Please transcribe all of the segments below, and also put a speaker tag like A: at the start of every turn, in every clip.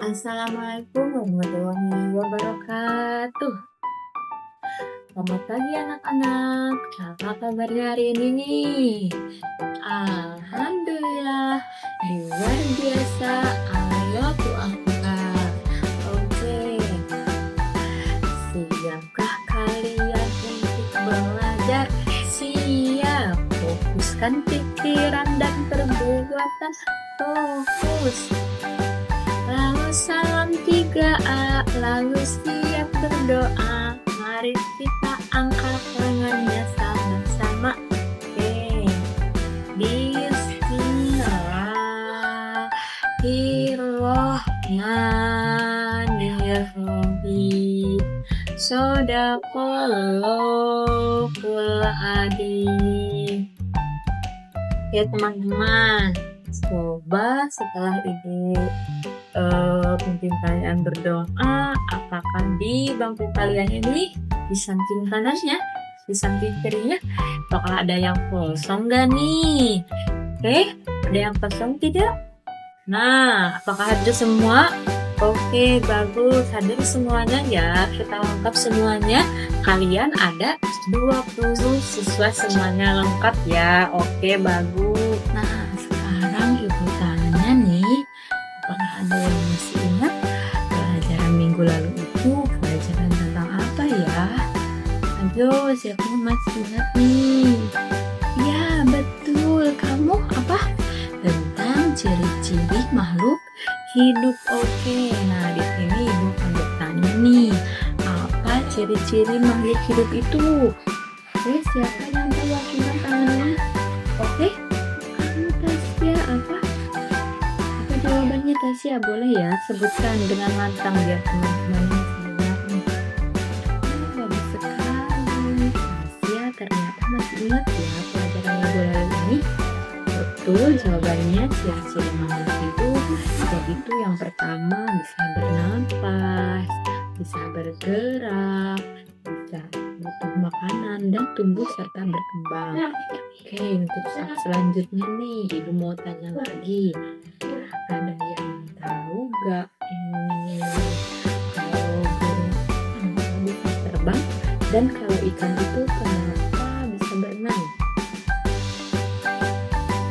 A: Assalamualaikum warahmatullahi wabarakatuh. Selamat pagi anak-anak. Apa kabarnya hari ini nih? Alhamdulillah, luar biasa. Allahu Akbar. Oke, siapkah kalian untuk belajar? Siap. Fokuskan pikiran dan perbuatan. Fokus. Lalu salam 3A, lalu siap berdoa. Mari kita angkat tangannya sama-sama. Oke. Bismillahirrahmanirrahim. Shadaqallahul adzim. Ya teman-teman, coba setelah ini mungkin kalian berdoa, apakah di bangku kalian ini di samping kanannya, di samping kirinya, apakah ada yang kosong gak nih? Oke, ada yang kosong tidak? Nah, apakah ada semua? Oke, bagus, hadir semuanya ya. Kita lengkap semuanya. Kalian ada 20 siswa, semuanya lengkap ya. Oke, bagus. Nah, sekarang ibu tanya nih, apakah ada yang masih ingat pelajaran minggu lalu itu pelajaran tentang apa ya? Ayo, siapa yang masih ingat nih? Ya, betul. Kamu apa? Tentang ciri-ciri makhluk hidup. Oke, nah di sini ibu akan bertanya nih, apa ciri-ciri makhluk hidup itu? Oke, siapa yang tahu angkat tangannya? Oke, kamu Tasya apa? Jawabannya Tasya, boleh ya sebutkan dengan lantang biar teman-teman simak nih. Bagus sekali. Tasya ternyata masih ingat ya pelajaran minggu lalu ini. Betul, jawabannya ciri-ciri makhluk hidup yaitu yang pertama bisa bernapas, bisa bergerak, bisa butuh makanan dan tumbuh serta berkembang. Oke, untuk selanjutnya nih ibu mau tanya lagi. Ada yang tahu gak ini kalau burung bisa terbang dan kalau ikan itu kenapa bisa berenang?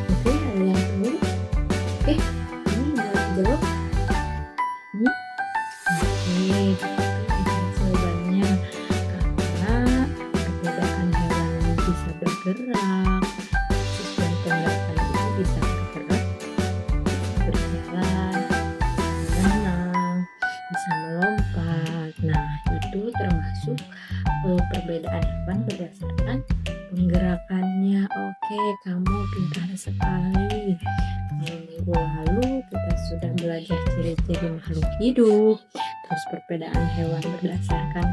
A: Oke, ada yang tahu? Ini nggak jawab? Oke, jawabannya karena perbedaan hewan yang bisa bergerak sesuai pendapat itu bisa bergerak, berjalan, berenang, bisa melompat. Nah, itu termasuk perbedaan hewan berdasarkan penggerakannya. Oke, kamu pintar sekali. Minggu lalu kita sudah belajar ciri-ciri makhluk hidup, terus perbedaan hewan berdasarkan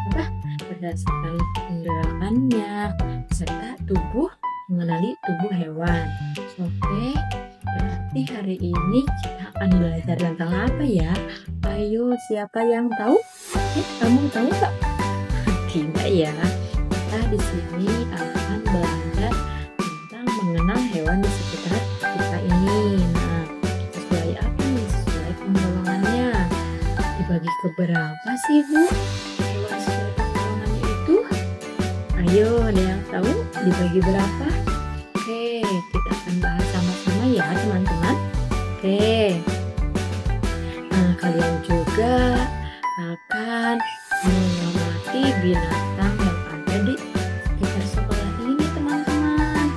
A: apa? Berdasarkan penggerakannya, serta mengenali tubuh hewan. Oke, berarti hari ini kita akan belajar tentang apa ya? Ayo, siapa yang tahu? Kamu tahu nggak? Tidak ya. Kita di sini akan belajar tentang mengenal hewan di sekitar kita ini. Nah, sesuai apa nih? Sesuai penggolongannya. Dibagi ke berapa sih, Bu? Hewan sesuai penggolongannya itu? Ayo, ada yang tahu dibagi berapa? Oke, kita akan bahas sama-sama ya, teman-teman. Oke. Nah, kalian juga akan mengamati binatang yang ada di sekitar sekolah ini, teman-teman.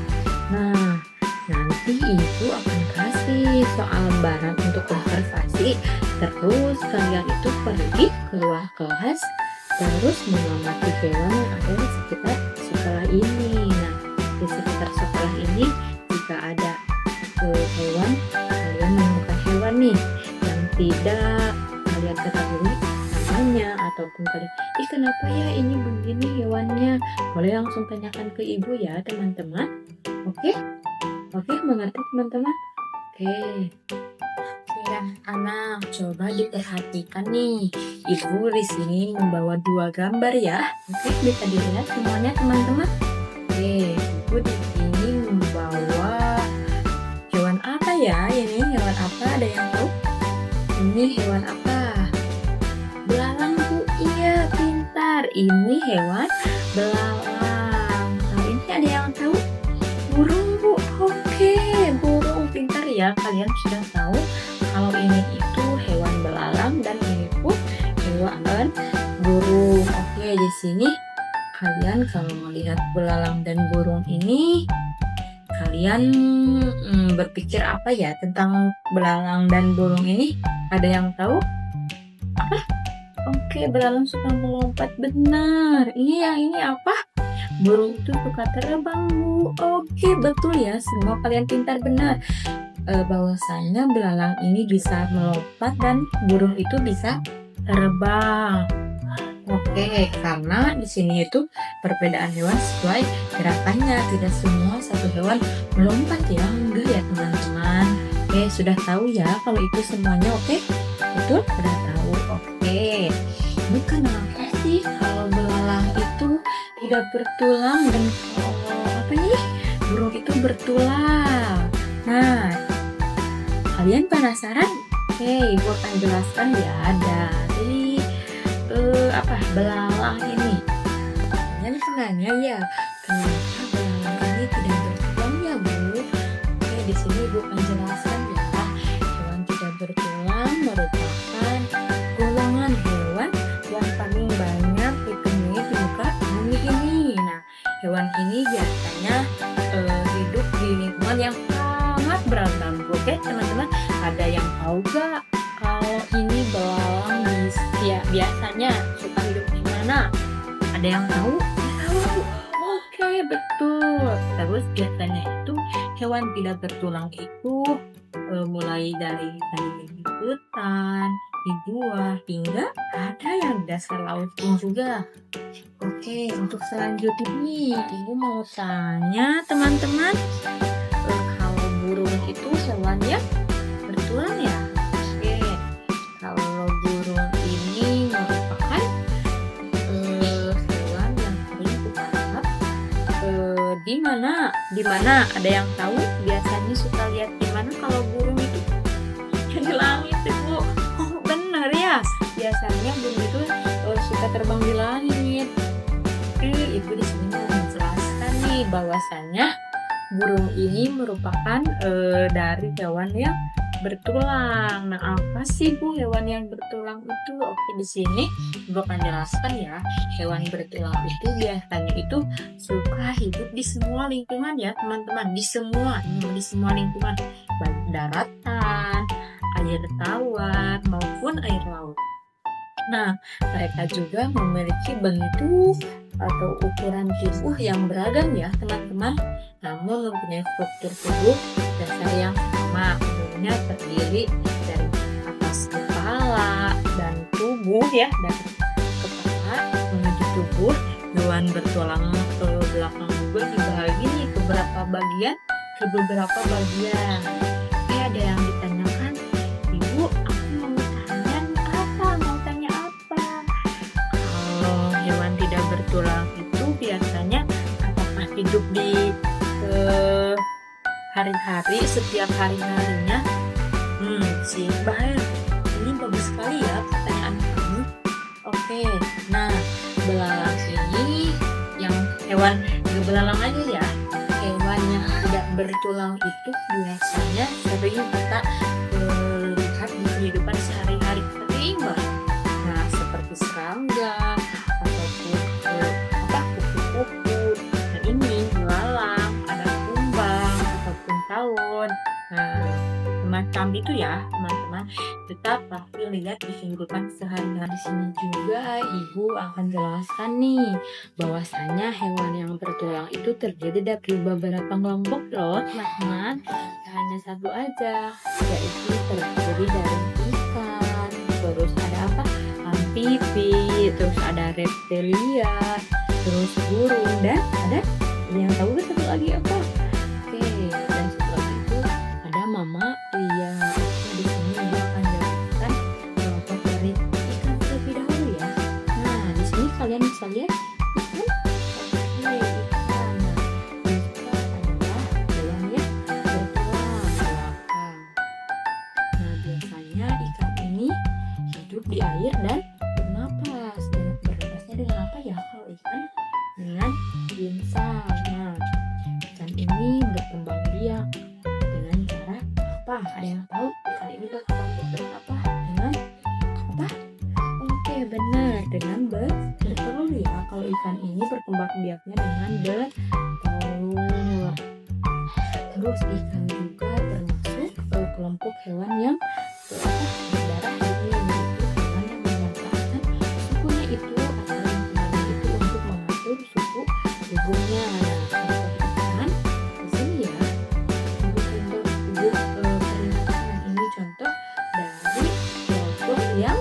A: Nah, nanti ibu akan kasih soal lembaran untuk observasi. Terus kalian itu pergi keluar kelas, terus mengamati hewan yang ada di sekitar sekolah ini. Nah, di sekitar sekolah ini jika ada hewan, kalian menemukan hewan nih yang tidak kalian ketahui namanya ataupun kalian, kenapa ya ini begini hewannya, boleh langsung tanyakan ke ibu ya teman-teman. Oke, mengerti teman-teman? Oke. Ya, anak, coba diperhatikan nih. Ibu di sini membawa 2 gambar ya. Oke, bisa dilihat semuanya teman-teman. Oke, ibu di sini membawa hewan apa ya? Ini hewan apa? Ada yang tahu? Ini hewan apa? Belalang, Bu. Iya, pintar. Ini hewan belalang. Kalau ini ada yang tahu? Burung, Bu. Oke, burung. Pintar ya. Kalian sudah tahu kalau ini itu hewan belalang dan ini pun hewan burung. Oke, di sini kalian kalau melihat belalang dan burung ini, kalian berpikir apa ya tentang belalang dan burung ini? Ada yang tahu? Apa? Oke, belalang suka melompat, benar. Ini apa? Burung itu suka terbang, Bu. Oke, betul ya. Semua kalian pintar, benar. Bahwasanya belalang ini bisa melompat dan burung itu bisa terbang. Oke, karena di sini itu perbedaan hewan sesuai gerakannya. Tidak semua satu hewan melompat ya, enggak ya teman-teman. Oke, sudah tahu ya kalau itu semuanya. Oke, betul, sudah tahu. Oke, ini kenapa sih kalau belalang itu tidak bertulang dan kalau apa nih burung itu bertulang? Nah, kalian penasaran? Oke, ibu akan jelaskan ya dari apa belalang ini. Kalian nanya ya, kenapa belalang ini tidak bertulang ya, Bu? Oke, di sini ibu akan jelaskan ya. Hewan tidak bertulang merupakan golongan hewan yang paling banyak ditemui di muka bumi ini. Nah, hewan ini biasanya hidup di lingkungan yang sangat beragam. Oke, teman-teman, ada yang tahu gak kalau ini belalang biasanya suka hidup di mana? Ada yang tahu? Tahu. Oke, betul. Terus biasanya itu hewan tidak bertulang itu mulai dari di hutan, di buah, hingga ada yang di dasar laut pun juga. Oke, untuk selanjutnya nih, ibu mau tanya teman-teman, kalau burung itu hewan yang bertulang ya? Oke, kalau burung ini merupakan hewan yang sering kita lihat di mana ada yang tahu? Biasanya suka lihat di mana kalau burung itu? Di langit, Bu. Oh, benar ya. Biasanya burung itu suka terbang di langit. Ibu di sini mau menjelaskan nih bahwasanya burung ini merupakan dari hewan yang bertulang. Nah, apa sih, Bu, hewan yang bertulang itu? Oke, di sini Ibu akan jelaskan ya. Hewan bertulang itu biasanya itu suka hidup di semua lingkungan ya, teman-teman. Di semua lingkungan, baik daratan, air tawar maupun air laut. Nah, mereka juga memiliki bentuk atau ukuran tubuh yang beragam ya, teman-teman. Namun mempunyai struktur tubuh dasar yang sama. Umumnya terdiri dari atas kepala dan tubuh ya, dari kepala menuju tubuh. Hewan bertulang ke belakang juga dibagi ke beberapa bagian. Ini ada yang ditanyakan, Ibu, aku mau tanya apa? Kalau hewan tidak bertulang itu biasanya apakah hidup di hari-hari, setiap hari-harinya? Si Bahar, ini bagus sekali ya pertanyaan kamu. Oke, nah belalang ini yang hewan belalang aja ya, hewan yang tidak bertulang itu biasanya sering kita lihat di kehidupan sehari-hari, sering banget. Nah, seperti serangga ataupun kupu-kupu. Nah, ini belalang, ada kumbang ataupun tawon. Nah, semacam itu ya, teman-teman. Tetap pasti lihat di kehidupan sehari-hari. Di sini juga Ibu akan jelaskan nih bahwasanya hewan yang bertulang itu terdiri dari beberapa kelompok loh, teman-teman. Hanya satu aja, yaitu terdiri dari ikan, terus ada apa? Amfibi, terus ada reptilia, terus burung, dan ada yang tahu gak satu lagi apa? Oke, dan satu lagi itu ada mamalia. Di sini Ibu akan jelaskan kelompok dari ikan terlebih dahulu ya. Nah, di sini kalian bisa lihat ikan. Oke, ikan. Nah, ikan adalah hewan yang bertulang belakang. Nah, biasanya ikan ini hidup di air dan bernapas. Dan bernapasnya dengan apa ya kalau ikan? Dengan ginsang. Nah, ikan ini berkembang biak dengan cara apa? Ada yang tahu ikan ini berkembang biak dengan apa? Dengan apa? Oke, benar, dengan bertelur ya. Kalau ikan ini berkembang biaknya dengan bertelur. Terus ikan juga termasuk kelompok hewan yang berdarah dingin, yaitu hewan yang memanfaatkan suhunya itu atau lingkungannya itu untuk mengatur suhu tubuhnya. Nah, contoh ikan di sini ya, untuk peringatan ini contoh dari kelompok yang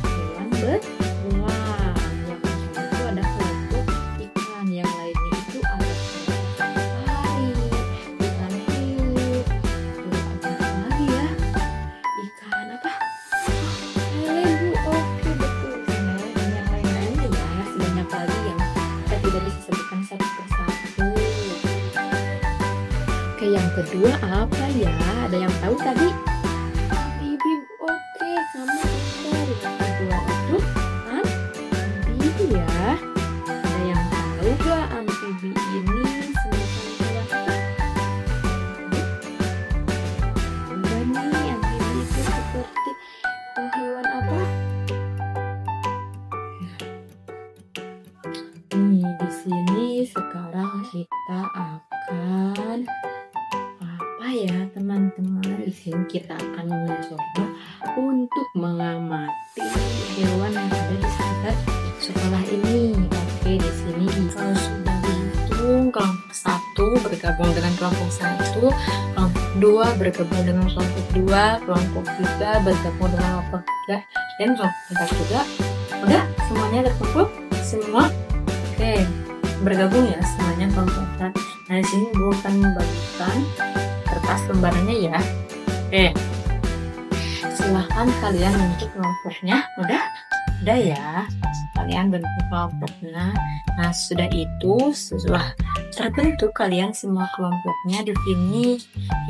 A: hewan beruang. Yang pertama itu ada kelompok ikan, yang lainnya itu ada ikan pari, ikan hiu, ada apa lagi ya? Ikan apa? Lele Bu, oke betul. Dan yang lain-lainnya ya, masih banyak lagi yang kita tidak bisa sebutkan satu persatu. Oke, yang kedua apa ya? Ada yang tahu tadi? Amfibi. Oke, kamu pintar. Yang kedua itu amfibi ya. Ada yang tahu gak amfibi ini semacam hewan apa? Tahu gak nih amfibi itu seperti hewan apa? Nih di sini sekarang kita akan apa ya teman-teman? Di sini kita akan mencoba untuk mengamati hewan yang ada di sekitar sekolah ini. Oke, di sini kalau sudah dihitung, kelompok 1 bergabung dengan kelompok 1, kelompok 2 bergabung dengan kelompok 2, kelompok 3 bergabung dengan kelompok 3, dan kelompok 4 juga. Udah semuanya terkumpul semua. Oke, bergabung ya semuanya kelompok 4. Nah, di sini Bu akan membagikan kertas lembarannya ya. Oke, silahkan kalian bentuk kelompoknya. Udah ya, kalian bentuk kelompoknya. Nah, sudah itu, setelah terbentuk kalian semua kelompoknya, di sini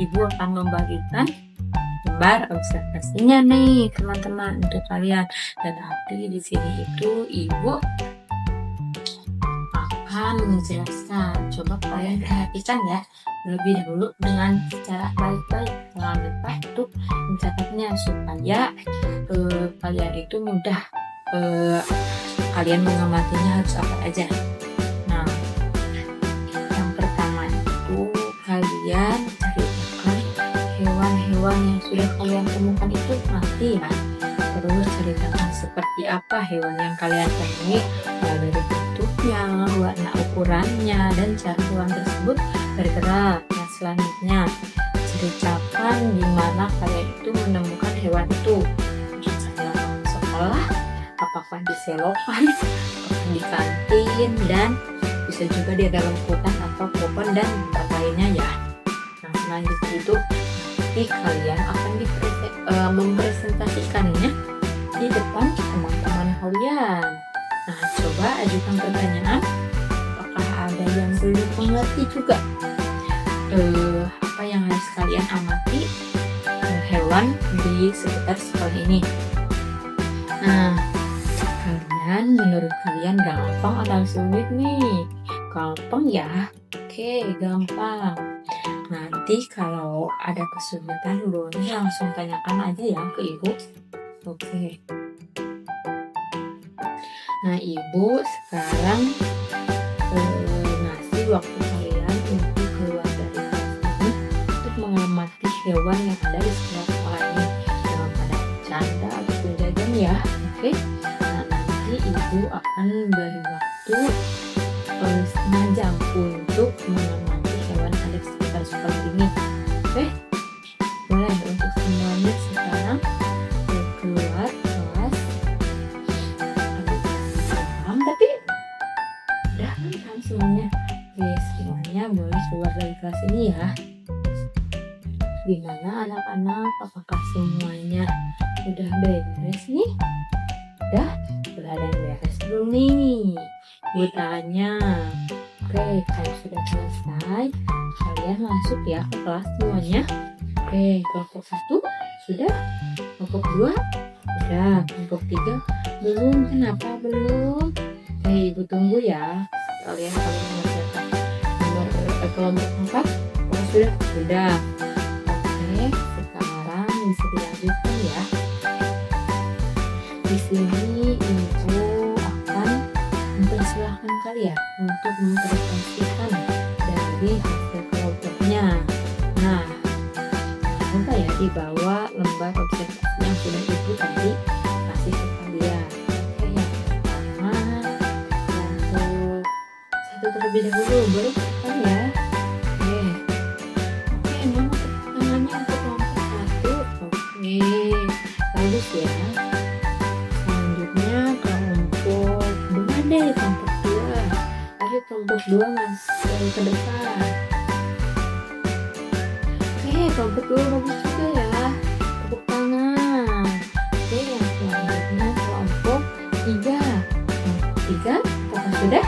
A: Ibu akan membagikan lembar observasinya nih teman-teman untuk kalian. Dan nanti di sini itu Ibu akan menjelaskan. Coba kalian perhatikan ya lebih dahulu dengan secara baik-baik. Jangan lupa untuk mencatatnya supaya kalian itu mudah kalian mengamatinya harus apa aja. Nah, yang pertama itu kalian ceritakan hewan-hewan yang sudah kalian temukan itu nanti ya. Terus ceritakan seperti apa hewan yang kalian temui, dari bentuknya, warna ukurannya, dan cara hewan tersebut bergerak. Yang selanjutnya ceritakan di mana kalian itu menemukan hewan itu. Misalnya di sekolah, apakah di selokan, apakah di kantin, dan bisa juga di dalam hutan atau pohon dan tempat lainnya ya. Nah, selanjutnya itu nanti kalian akan mempresentasikannya di depan teman-teman kalian. Nah, coba ajukan pertanyaan. Apakah ada yang belum mengerti juga apa yang harus kalian amati hewan di sekitar sekolah ini? Nah, menurut kalian gampang atau sulit nih? Gampang ya? Oke, gampang. Nanti kalau ada kesulitan boleh langsung tanyakan aja ya ke Ibu. Oke. Nah, Ibu sekarang ngasih waktu kalian untuk keluar dari kelas ini untuk mengamati hewan yang ada di sekitar sekolah ini. Jangan pada bercanda ataupun jajan ya. Oke. Ibu akan beri waktu setengah jam untuk mengamati hewan yang ada di sekitar sekolah ini. Oke, boleh untuk semuanya sekarang keluar kelas. Paham tapi udah kan semuanya? Oke, semuanya boleh keluar dari kelas ini ya. Gimana anak-anak? Apakah semuanya udah beres nih? Udah ada yang beres belum nih? Gue tanya. Oke, kalau sudah selesai, kalian masuk ya ke kelas semuanya. Oke, kelompok 1 sudah, kelompok 2 Udah, kelompok 3 belum, kenapa belum? Ibu tunggu ya. Kalian mengerjakan kelompok 4 sudah? Sudah. Oke, sekarang bisa dilanjutkan ya. Di sini ibu akan mempersilahkan kalian untuk mempresentasikan dari hasil kelompoknya. Nah, jangan lupa ya dibawa lembar observasi yang sudah ibu tadi kasih ke kalian. Oke, yang pertama untuk satu terlebih dahulu, boleh kan ya? Oke, mana tangannya untuk kelompok 1? Oke, bagus ya. Selanjutnya kelompok 2 deh, kelompok 2. Ayo kelompok 2 masuk ke depan. Oke, kelompok 2 bagus juga ya. Tepuk tangan. Oke, yang selanjutnya kelompok 3. Kelompok 3, apakah sudah?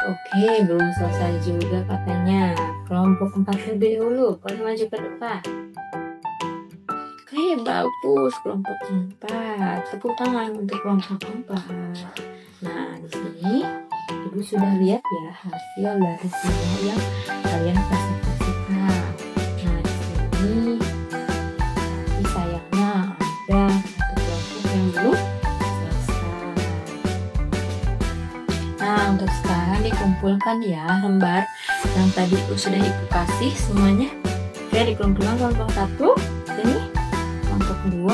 A: Oke, belum selesai juga katanya. Kelompok 4 lebih dahulu, boleh maju ke depan. Oke, bagus, kelompok 4. Tepuk tangan untuk kelompok 4. Nah, di sini ibu sudah lihat ya hasil dari semua yang kalian presentasikan. Nah, di sini tapi sayangnya ada satu kelompok yang belum selesai. Nah, untuk sekarang dikumpulkan ya lembar yang tadi sudah ibu kasih semuanya. Oke, dikumpulkan kelompok 1 ini, kelompok 2,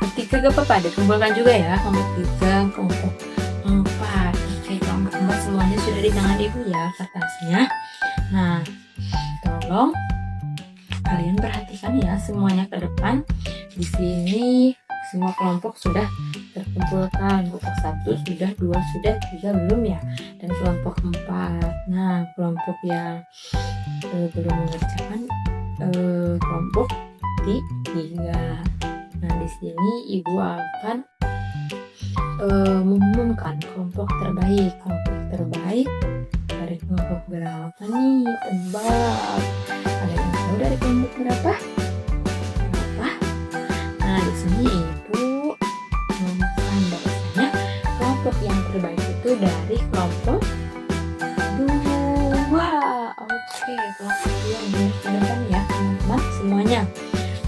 A: ketiga gak apa-apa, dikumpulkan juga ya kelompok 3, kelompok 4. Oke, kelompok 4 semuanya sudah di tangan ibu ya kertasnya. Nah, tolong kalian perhatikan ya semuanya ke depan. Di sini semua kelompok sudah terkumpulkan. Kelompok 1 sudah, 2 sudah, 3 belum ya. Dan kelompok 4. Nah, kelompok yang belum mengerjakan kelompok 3. Nah, di sini ibu akan mengumumkan kelompok terbaik. Kelompok terbaik dari kelompok berapa nih? Tebak. Ada yang tahu dari kelompok berapa? Berapa? Nah, di sini ibu mengumumkan bahwasanya kelompok yang terbaik itu dari kelompok 2. Oke, kelompok 2 benar ke depan ya teman-teman semuanya.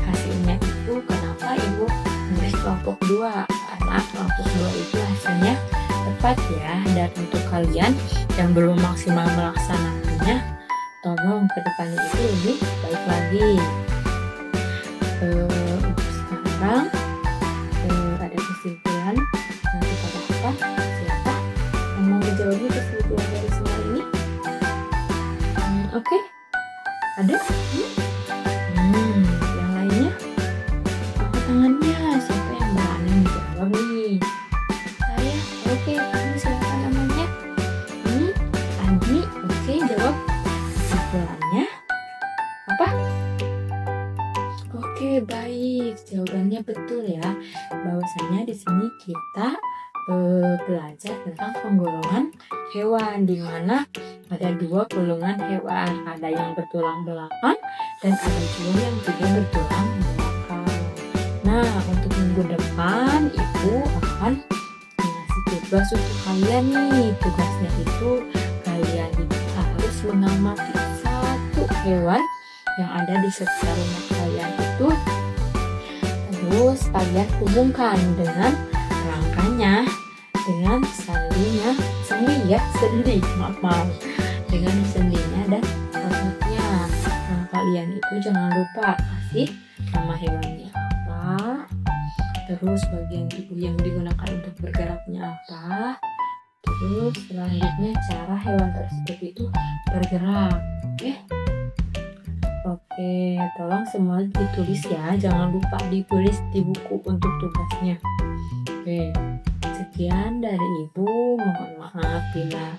A: Hasilnya itu kenapa ibu memilih kelompok 2? Karena kelompok 2 itu hasilnya tepat ya. Dan untuk kalian yang belum maksimal melaksanakannya, tolong kedepannya itu lebih baik lagi. Untuk sekarang ada kesimpulan yang kita dapat. Siapa yang mau menjawabnya kesimpulan dari semua ini? Oke, ada? Yang lainnya? Angkat tangannya, siapa yang berani menjawab nih? Saya. Oke, kamu silakan namanya. Adi. Oke, jawab. Kesimpulannya apa? Oke, baik. Jawabannya betul ya. Bahwasanya di sini kita belajar tentang penggolongan hewan, di mana ada 2 golongan hewan, ada yang bertulang belakang dan ada juga yang tidak bertulang belakang. Nah, untuk minggu depan ibu akan ngasih tugas untuk kalian nih. Tugasnya itu kalian harus mengamati satu hewan yang ada di sekitar rumah kalian itu, terus kalian hubungkan dengan rangkanya, dengan dengan sendinya dan rambutnya. Nah, kalian itu jangan lupa kasih nama hewannya apa, terus bagian tubuh yang digunakan untuk bergeraknya apa, terus selanjutnya cara hewan tersebut itu bergerak. Oke, tolong semua ditulis ya, jangan lupa ditulis di buku untuk tugasnya. Oke, sekian dari ibu, mohon maaf bila